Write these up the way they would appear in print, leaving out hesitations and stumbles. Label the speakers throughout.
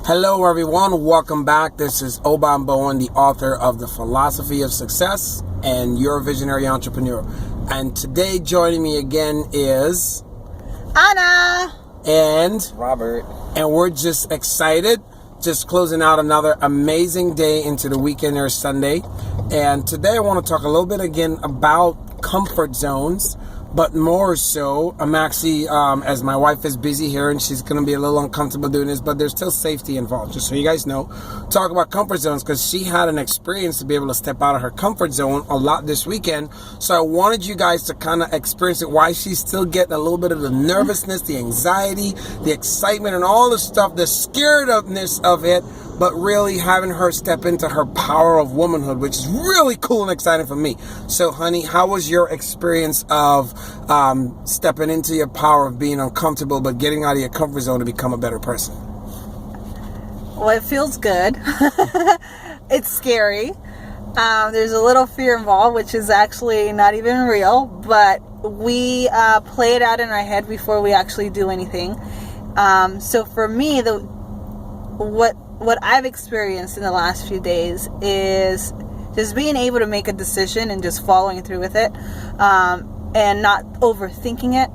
Speaker 1: Hello everyone, welcome back. This is Oban Bowen, the author of The Philosophy of Success and Your Visionary Entrepreneur. And today joining me again is
Speaker 2: Anna
Speaker 1: and
Speaker 3: Robert.
Speaker 1: And we're just excited, just closing out another amazing day into the weekend or Sunday. And today I want to talk a little bit again about comfort zones. But more so, I'm actually, as my wife is busy here and she's going to be a little uncomfortable doing this, but there's still safety involved, just so you guys know. Talk about comfort zones because she had an experience to be able to step out of her comfort zone a lot this weekend. So I wanted you guys to kind of experience it, why she's still getting a little bit of the nervousness, the anxiety, the excitement, and all the stuff, the scaredness of it, but really having her step into her power of womanhood, which is really cool and exciting for me. So, honey, how was your experience of stepping into your power of being uncomfortable, but getting out of your comfort zone to become a better person?
Speaker 2: Well, it feels good. It's scary. There's a little fear involved, which is actually not even real, but we play it out in our head before we actually do anything. So for me, what I've experienced in the last few days is just being able to make a decision and just following through with it, and not overthinking it.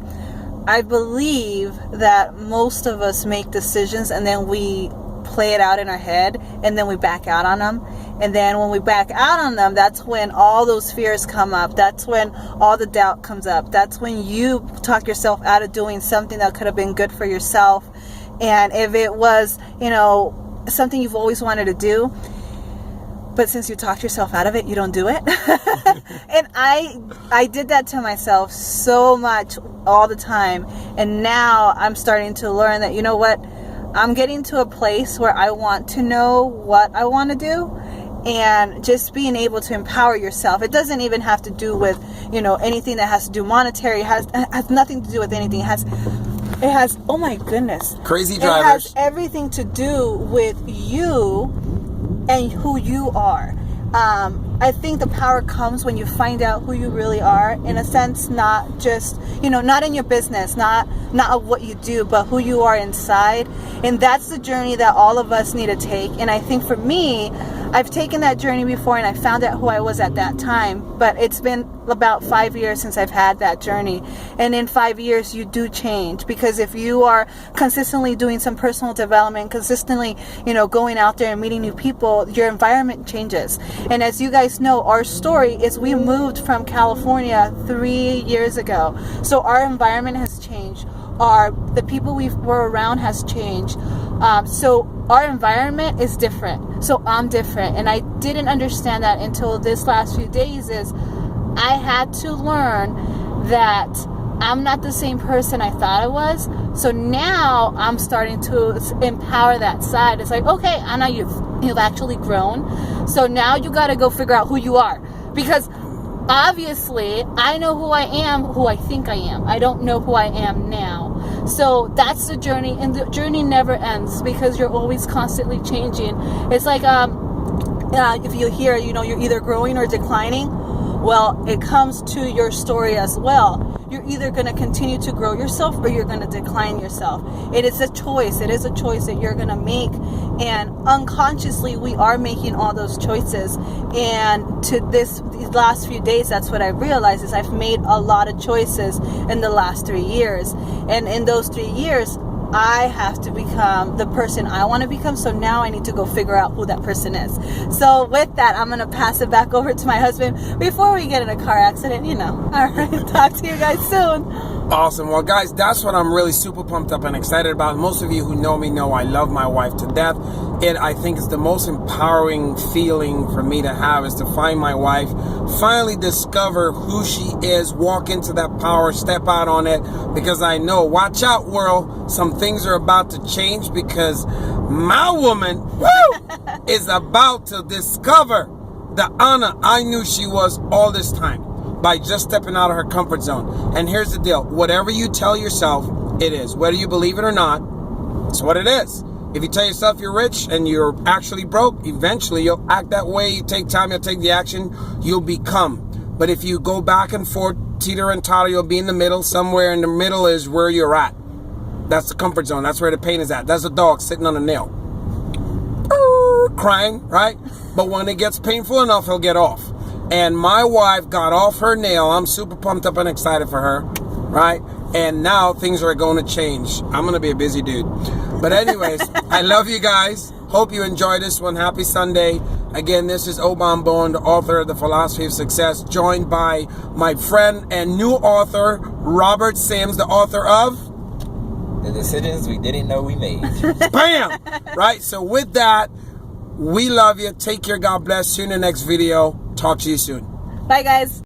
Speaker 2: I believe that most of us make decisions and then we play it out in our head and then we back out on them. And then when we back out on them, that's when all those fears come up. That's when all the doubt comes up. That's when you talk yourself out of doing something that could have been good for yourself. And if it was, something you've always wanted to do, but since you talked yourself out of it, you don't do it. And I did that to myself so much all the time. And now I'm starting to learn that, I'm getting to a place where I want to know what I want to do. And just being able to empower yourself. It doesn't even have to do with, anything that has to do monetary. It has nothing to do with anything. It has, oh my goodness.
Speaker 1: Crazy drivers.
Speaker 2: It has everything to do with you and who you are. I think the power comes when you find out who you really are, in a sense, not just, not in your business, not what you do, but who you are inside. And that's the journey that all of us need to take. And I think for me, I've taken that journey before and I found out who I was at that time, but it's been about 5 years since I've had that journey. And in 5 years, you do change, because if you are consistently doing some personal development, consistently, going out there and meeting new people, your environment changes. And as you guys know, our story is we moved from California 3 years ago. So our environment has changed. The people we were around has changed. So our environment is different. So I'm different. And I didn't understand that until this last few days. I had to learn that I'm not the same person I thought I was. So now I'm starting to empower that side. It's like, okay, Anna, you've actually grown. So now you got to go figure out who you are. Because obviously, I know who I am, who I think I am. I don't know who I am now. So that's the journey, and the journey never ends because you're always constantly changing. It's like if you hear, you're either growing or declining. Well, it comes to your story as well. You're either going to continue to grow yourself or you're going to decline yourself. It is a choice. It is a choice that you're going to make. And unconsciously, we are making all those choices. And to these last few days, that's what I realized is I've made a lot of choices in the last 3 years. And in those 3 years, I have to become the person I want to become. So now I need to go figure out who that person is. So with that, I'm going to pass it back over to my husband before we get in a car accident, All right. Talk to you guys soon.
Speaker 1: Awesome. Well, guys, that's what I'm really super pumped up and excited about. Most of you who know me know I love my wife to death. I think it's the most empowering feeling for me to have is to find my wife, finally discover who she is, walk into that power, step out on it, because I know, watch out, world, some things are about to change because my woman is about to discover the Anna I knew she was all this time by just stepping out of her comfort zone. And here's the deal. Whatever you tell yourself, it is. Whether you believe it or not, it's what it is. If you tell yourself you're rich and you're actually broke, eventually you'll act that way. You take time, you'll take the action, you'll become. But if you go back and forth, teeter and totter, you'll be in the middle. Somewhere in the middle is where you're at. That's the comfort zone. That's where the pain is at. That's a dog sitting on a nail. crying, right? But when it gets painful enough, he'll get off. And my wife got off her nail. I'm super pumped up and excited for her, right? And now things are going to change. I'm going to be a busy dude. But anyways, I love you guys. Hope you enjoyed this one. Happy Sunday. Again, this is Obam Bone, the author of The Philosophy of Success, joined by my friend and new author, Robert Sims, the author of
Speaker 3: The Decisions We Didn't Know We Made.
Speaker 1: BAM! Right? So with that, we love you. Take care. God bless. See you in the next video. Talk to you soon.
Speaker 2: Bye, guys.